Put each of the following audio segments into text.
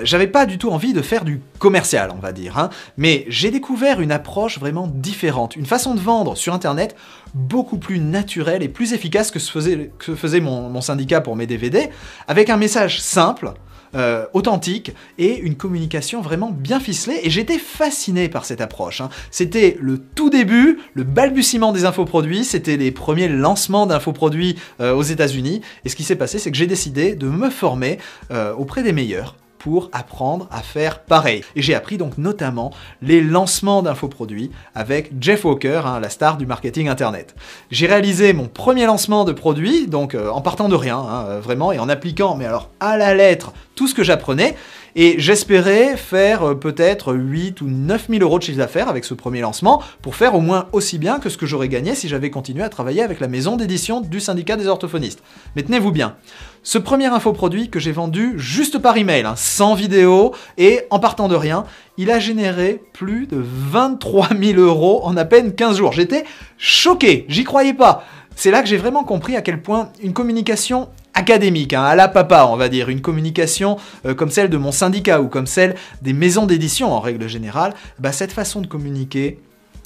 J'avais pas du tout envie de faire du commercial, on va dire, hein, mais j'ai découvert une approche vraiment différente, une façon de vendre sur Internet beaucoup plus naturelle et plus efficace que ce que faisait mon syndicat pour mes DVD, avec un message simple, authentique et une communication vraiment bien ficelée, et j'étais fasciné par cette approche, hein. C'était le tout début, le balbutiement des infoproduits, c'était les premiers lancements d'infoproduits aux États-Unis, et ce qui s'est passé, c'est que j'ai décidé de me former auprès des meilleurs pour apprendre à faire pareil. Et j'ai appris donc notamment les lancements d'infoproduits avec Jeff Walker, hein, la star du marketing internet. J'ai réalisé mon premier lancement de produit, donc en partant de rien, hein, vraiment, et en appliquant, mais alors à la lettre, tout ce que j'apprenais, et j'espérais faire peut-être 8 ou 9 000 euros de chiffre d'affaires avec ce premier lancement, pour faire au moins aussi bien que ce que j'aurais gagné si j'avais continué à travailler avec la maison d'édition du syndicat des orthophonistes. Mais tenez-vous bien, ce premier infoproduit que j'ai vendu juste par email, hein, sans vidéo et en partant de rien, il a généré plus de 23 000 euros en à peine 15 jours. J'étais choqué, j'y croyais pas. C'est là que j'ai vraiment compris à quel point une communication académique, hein, à la papa, on va dire, une communication comme celle de mon syndicat ou comme celle des maisons d'édition en règle générale, bah, cette façon de communiquer,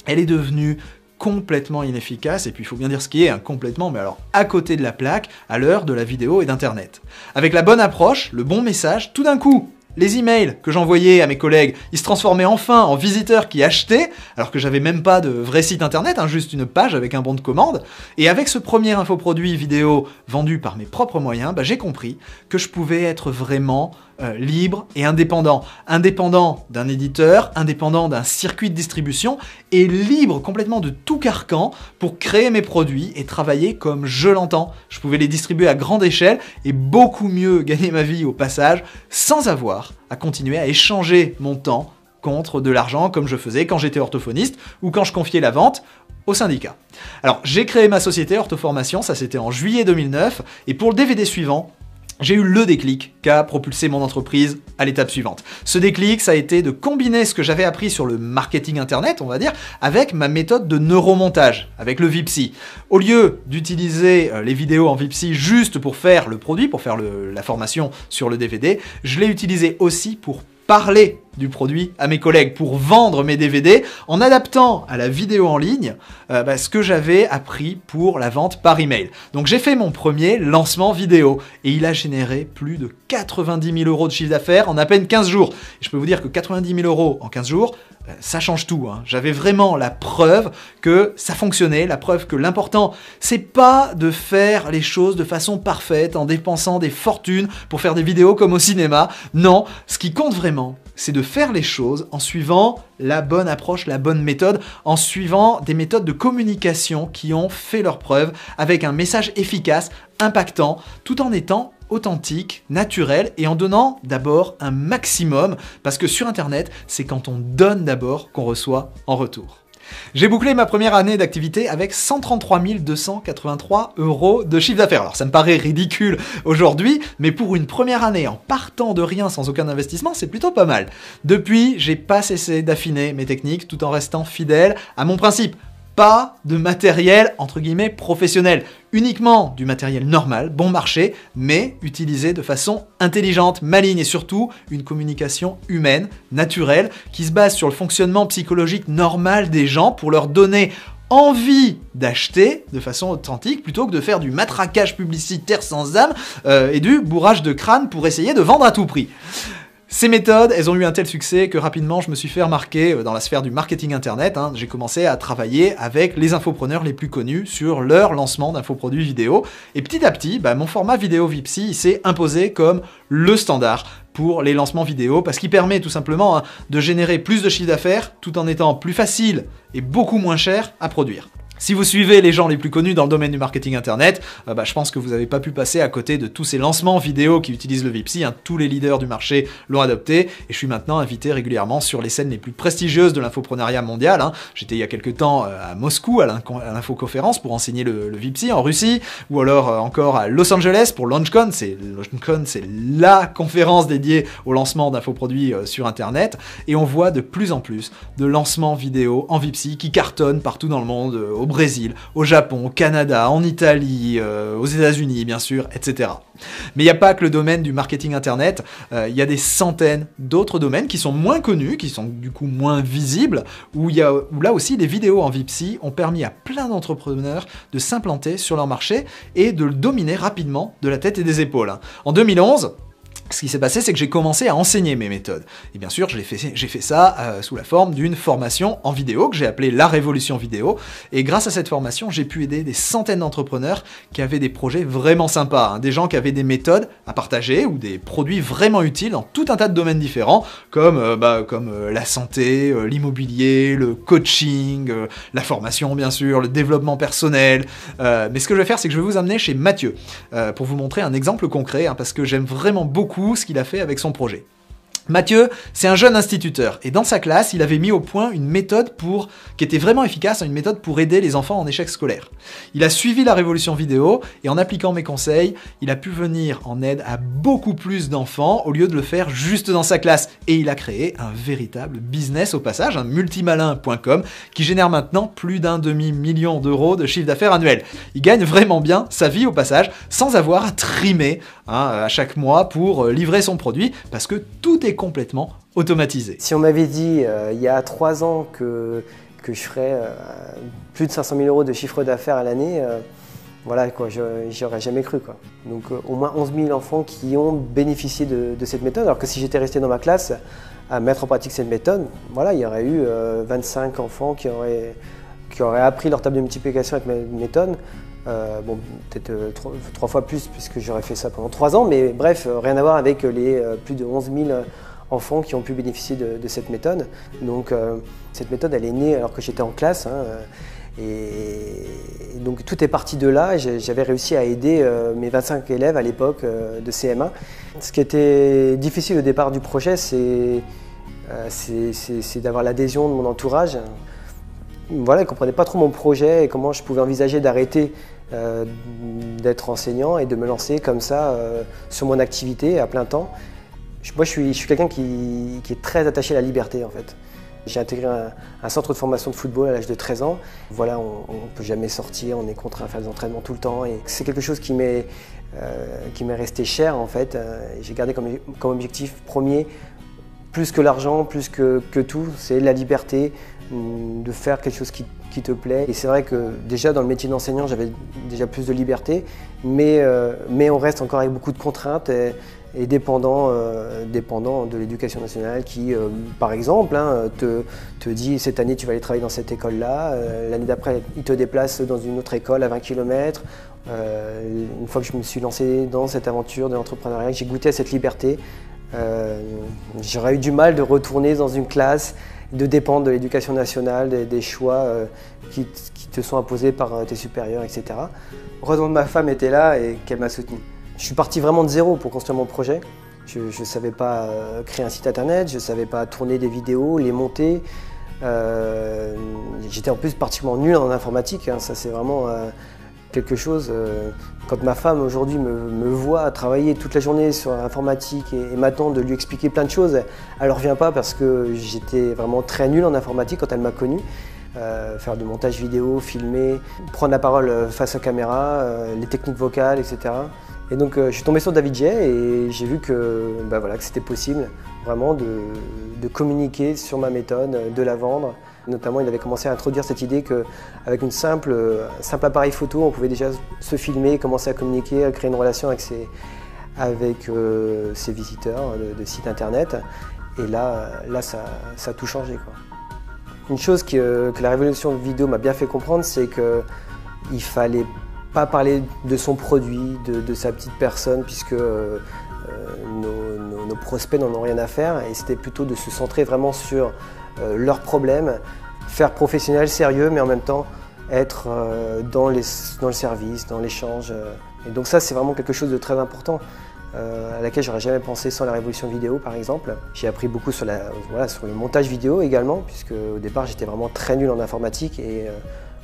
elle est devenue complètement inefficace, et puis il faut bien dire ce qui est, hein, complètement, mais alors à côté de la plaque, à l'heure de la vidéo et d'internet. Avec la bonne approche, le bon message, tout d'un coup, les emails que j'envoyais à mes collègues, ils se transformaient enfin en visiteurs qui achetaient, alors que j'avais même pas de vrai site internet, hein, juste une page avec un bon de commande. Et avec ce premier infoproduit vidéo vendu par mes propres moyens, bah, j'ai compris que je pouvais être vraiment libre et indépendant. Indépendant d'un éditeur, indépendant d'un circuit de distribution, et libre complètement de tout carcan pour créer mes produits et travailler comme je l'entends. Je pouvais les distribuer à grande échelle et beaucoup mieux gagner ma vie au passage, sans avoir à continuer à échanger mon temps contre de l'argent comme je faisais quand j'étais orthophoniste ou quand je confiais la vente au syndicat. Alors j'ai créé ma société Orthoformation, ça c'était en juillet 2009, et pour le DVD suivant, j'ai eu le déclic qui a propulsé mon entreprise à l'étape suivante. Ce déclic, ça a été de combiner ce que j'avais appris sur le marketing internet, on va dire, avec ma méthode de neuromontage, avec le Vipsy. Au lieu d'utiliser les vidéos en Vipsy juste pour faire le produit, pour faire la formation sur le DVD, je l'ai utilisé aussi pour parler du produit à mes collègues, pour vendre mes DVD en adaptant à la vidéo en ligne ce que j'avais appris pour la vente par email. Donc j'ai fait mon premier lancement vidéo et il a généré plus de 90 000 euros de chiffre d'affaires en à peine 15 jours. Et je peux vous dire que 90 000 euros en 15 jours, ça change tout, hein. J'avais vraiment la preuve que ça fonctionnait, la preuve que l'important, c'est pas de faire les choses de façon parfaite en dépensant des fortunes pour faire des vidéos comme au cinéma. Non, ce qui compte vraiment, c'est de faire les choses en suivant la bonne approche, la bonne méthode, en suivant des méthodes de communication qui ont fait leurs preuves, avec un message efficace, impactant, tout en étant authentique, naturel, et en donnant d'abord un maximum, parce que sur Internet, c'est quand on donne d'abord qu'on reçoit en retour. J'ai bouclé ma première année d'activité avec 133 283 euros de chiffre d'affaires. Alors ça me paraît ridicule aujourd'hui, mais pour une première année en partant de rien sans aucun investissement, c'est plutôt pas mal. Depuis, j'ai pas cessé d'affiner mes techniques tout en restant fidèle à mon principe. Pas de matériel entre guillemets professionnel, uniquement du matériel normal, bon marché, mais utilisé de façon intelligente, maligne, et surtout une communication humaine, naturelle, qui se base sur le fonctionnement psychologique normal des gens pour leur donner envie d'acheter de façon authentique plutôt que de faire du matraquage publicitaire sans âme et du bourrage de crâne pour essayer de vendre à tout prix. Ces méthodes, elles ont eu un tel succès que rapidement je me suis fait remarquer dans la sphère du marketing internet, hein. J'ai commencé à travailler avec les infopreneurs les plus connus sur leur lancement d'infoproduits vidéo, et petit à petit, mon format vidéo Vipsy s'est imposé comme le standard pour les lancements vidéo, parce qu'il permet tout simplement de générer plus de chiffre d'affaires tout en étant plus facile et beaucoup moins cher à produire. Si vous suivez les gens les plus connus dans le domaine du marketing internet, je pense que vous n'avez pas pu passer à côté de tous ces lancements vidéo qui utilisent le Vipsy, hein. Tous les leaders du marché l'ont adopté, et je suis maintenant invité régulièrement sur les scènes les plus prestigieuses de l'infopreneuriat mondial, hein. J'étais il y a quelques temps à Moscou à l'infoconférence pour enseigner le Vipsy en Russie, ou alors encore à Los Angeles pour LaunchCon. C'est la conférence dédiée au lancement d'infoproduits sur internet, et on voit de plus en plus de lancements vidéo en Vipsy qui cartonnent partout dans le monde, au Brésil, au Japon, au Canada, en Italie, aux États-Unis bien sûr, etc. Mais il n'y a pas que le domaine du marketing internet, il y a des centaines d'autres domaines qui sont moins connus, qui sont du coup moins visibles, où là aussi les vidéos en VIPSI ont permis à plein d'entrepreneurs de s'implanter sur leur marché et de le dominer rapidement de la tête et des épaules. En 2011, ce qui s'est passé, c'est que j'ai commencé à enseigner mes méthodes. Et bien sûr, j'ai fait ça sous la forme d'une formation en vidéo que j'ai appelée La Révolution Vidéo. Et grâce à cette formation, j'ai pu aider des centaines d'entrepreneurs qui avaient des projets vraiment sympas, hein, des gens qui avaient des méthodes à partager ou des produits vraiment utiles dans tout un tas de domaines différents, comme la santé, l'immobilier, le coaching, la formation bien sûr, le développement personnel. Mais ce que je vais faire, c'est que je vais vous amener chez Mathieu pour vous montrer un exemple concret, hein, parce que j'aime vraiment beaucoup ce qu'il a fait avec son projet. Mathieu, c'est un jeune instituteur et dans sa classe, il avait mis au point une méthode qui était vraiment efficace, une méthode pour aider les enfants en échec scolaire. Il a suivi la révolution vidéo et en appliquant mes conseils, il a pu venir en aide à beaucoup plus d'enfants au lieu de le faire juste dans sa classe. Et il a créé un véritable business au passage, un multimalin.com qui génère maintenant plus d'1 demi-million d'euros de chiffre d'affaires annuel. Il gagne vraiment bien sa vie au passage sans avoir à trimer à chaque mois pour livrer son produit parce que tout est complètement automatisé. Si on m'avait dit il y a 3 ans que je ferais plus de 500 000 euros de chiffre d'affaires à l'année, voilà quoi, j'y aurais jamais cru quoi. Donc au moins 11 000 enfants qui ont bénéficié de cette méthode, alors que si j'étais resté dans ma classe à mettre en pratique cette méthode, voilà, il y aurait eu 25 enfants qui auraient appris leur table de multiplication avec ma méthode. Bon, peut-être 3 fois plus puisque j'aurais fait ça pendant 3 ans, mais bref, rien à voir avec les plus de 11 000 enfants qui ont pu bénéficier de cette méthode. Donc cette méthode, elle est née alors que j'étais en classe, hein, et donc tout est parti de là. J'avais réussi à aider mes 25 élèves à l'époque de CM1. Ce qui était difficile au départ du projet, c'est d'avoir l'adhésion de mon entourage. Voilà, ils ne comprenaient pas trop mon projet et comment je pouvais envisager d'arrêter d'être enseignant et de me lancer comme ça sur mon activité à plein temps. Moi, je suis quelqu'un qui est très attaché à la liberté en fait. J'ai intégré un centre de formation de football à l'âge de 13 ans. Voilà, on ne peut jamais sortir, on est contraint à faire des entraînements tout le temps. Et c'est quelque chose qui m'est resté cher en fait. J'ai gardé comme objectif premier, plus que l'argent, plus que tout, c'est la liberté, de faire quelque chose qui te plaît. Et c'est vrai que déjà dans le métier d'enseignant, j'avais déjà plus de liberté, mais on reste encore avec beaucoup de contraintes et dépendant de l'éducation nationale qui, par exemple, hein, te dit cette année tu vas aller travailler dans cette école-là, l'année d'après il te déplace dans une autre école à 20 km. Une fois que je me suis lancé dans cette aventure de l'entrepreneuriat, que j'ai goûté à cette liberté, j'aurais eu du mal de retourner dans une classe, de dépendre de l'éducation nationale, des choix qui te sont imposés par tes supérieurs, etc. Heureusement que ma femme était là et qu'elle m'a soutenu. Je suis parti vraiment de zéro pour construire mon projet. Je ne savais pas créer un site internet, je ne savais pas tourner des vidéos, les monter. J'étais en plus particulièrement nul en informatique, hein. Ça c'est vraiment quelque chose. Quand ma femme aujourd'hui me voit travailler toute la journée sur l'informatique et m'attend de lui expliquer plein de choses, elle ne revient pas parce que j'étais vraiment très nul en informatique quand elle m'a connu. Faire du montage vidéo, filmer, prendre la parole face à caméra, les techniques vocales, etc. Et donc je suis tombé sur David Jay et j'ai vu que c'était possible vraiment de communiquer sur ma méthode, de la vendre. Notamment, il avait commencé à introduire cette idée qu'avec un simple appareil photo, on pouvait déjà se filmer, commencer à communiquer, à créer une relation avec ses visiteurs de sites internet. Et là ça a tout changé, quoi. Une chose que la révolution vidéo m'a bien fait comprendre, c'est qu'il ne fallait pas parler de son produit, de sa petite personne, puisque nos prospects n'en ont rien à faire. Et c'était plutôt de se centrer vraiment sur leurs problèmes, faire professionnel, sérieux, mais en même temps être dans le service, dans l'échange. Et donc ça, c'est vraiment quelque chose de très important, à laquelle j'aurais jamais pensé sans la révolution vidéo, par exemple. J'ai appris beaucoup sur le montage vidéo également, puisque au départ, j'étais vraiment très nul en informatique. Et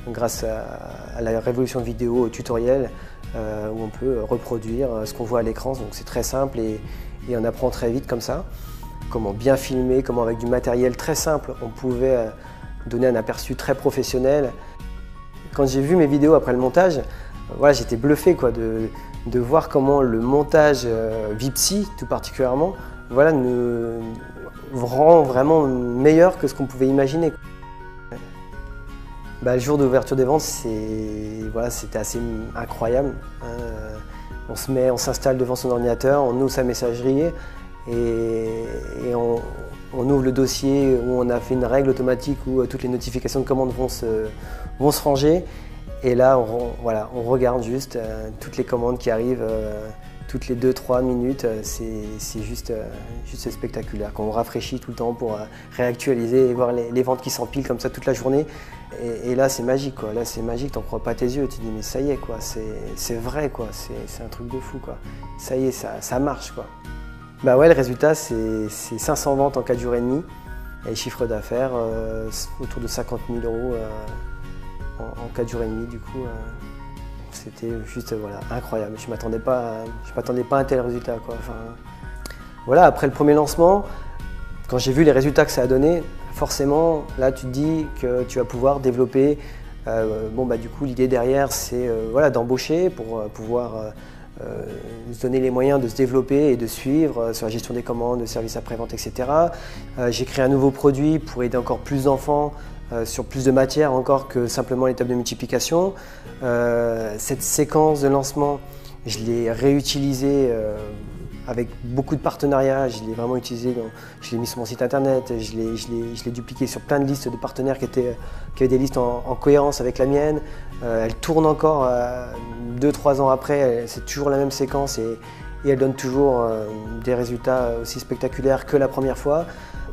grâce à la révolution vidéo tutoriel, où on peut reproduire ce qu'on voit à l'écran, donc c'est très simple et on apprend très vite comme ça. Comment bien filmer, comment avec du matériel très simple, on pouvait donner un aperçu très professionnel. Quand j'ai vu mes vidéos après le montage, voilà, j'étais bluffé quoi, de voir comment le montage Vipsy, tout particulièrement, voilà, nous rend vraiment meilleur que ce qu'on pouvait imaginer. Bah, le jour d'ouverture des ventes, c'était assez incroyable. On s'installe devant son ordinateur, on ouvre sa messagerie et on ouvre le dossier où on a fait une règle automatique où toutes les notifications de commandes vont se ranger. Et là, on regarde juste toutes les commandes qui arrivent toutes les 2-3 minutes. C'est juste spectaculaire. Quand on rafraîchit tout le temps pour réactualiser et voir les ventes qui s'empilent comme ça toute la journée. Et là, c'est magique, quoi. Là, c'est magique, t'en crois pas tes yeux. Tu te dis, mais ça y est, quoi. C'est vrai, quoi. C'est un truc de fou, quoi. Ça y est, ça marche, quoi. Bah ouais, le résultat, c'est 500 ventes en 4 jours et demi. Et chiffre d'affaires autour de 50 000 € en 4 jours et demi, du coup. C'était juste voilà, incroyable. Je m'attendais pas à un tel résultat, quoi. Enfin, voilà, après le premier lancement, quand j'ai vu les résultats que ça a donné, forcément, là, tu te dis que tu vas pouvoir développer. Du coup, l'idée derrière, c'est voilà, d'embaucher pour pouvoir se donner les moyens de se développer et de suivre sur la gestion des commandes, le service après-vente, etc. J'ai créé un nouveau produit pour aider encore plus d'enfants sur plus de matières encore que simplement les tables de multiplication. Cette séquence de lancement, je l'ai réutilisée avec beaucoup de partenariats. Je l'ai vraiment utilisée, je l'ai mis sur mon site internet, je l'ai dupliqué sur plein de listes de partenaires qui avaient des listes en cohérence avec la mienne. Elle tourne encore 2-3 ans après, c'est toujours la même séquence et elle donne toujours des résultats aussi spectaculaires que la première fois.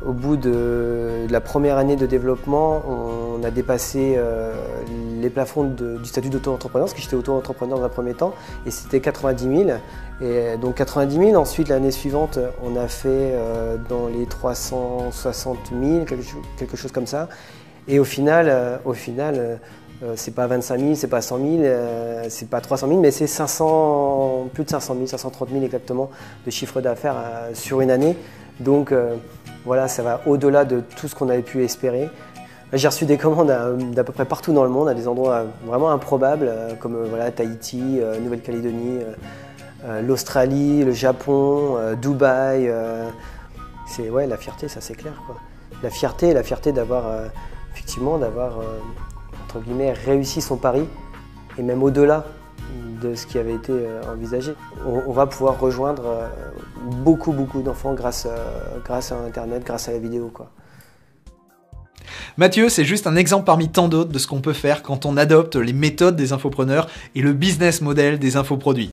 Au bout de la première année de développement, on a dépassé les plafonds du statut d'auto-entrepreneur, parce que j'étais auto-entrepreneur dans un premier temps, et c'était 90 000. Et donc 90 000, ensuite l'année suivante, on a fait dans les 360 000, quelque chose comme ça. Et au final c'est pas 25 000, c'est pas 100 000, c'est pas 300 000, mais c'est plus de 500 000, 530 000 exactement de chiffre d'affaires sur une année. Donc voilà, ça va au-delà de tout ce qu'on avait pu espérer. J'ai reçu des commandes d'à peu près partout dans le monde, à des endroits vraiment improbables, comme voilà, Tahiti, Nouvelle-Calédonie, l'Australie, le Japon, Dubaï. C'est ouais, la fierté, ça c'est clair, quoi. La fierté d'avoir entre guillemets réussi son pari, et même au-delà de ce qui avait été envisagé. On va pouvoir rejoindre beaucoup d'enfants grâce à Internet, grâce à la vidéo, quoi. Mathieu, c'est juste un exemple parmi tant d'autres de ce qu'on peut faire quand on adopte les méthodes des infopreneurs et le business model des infoproduits.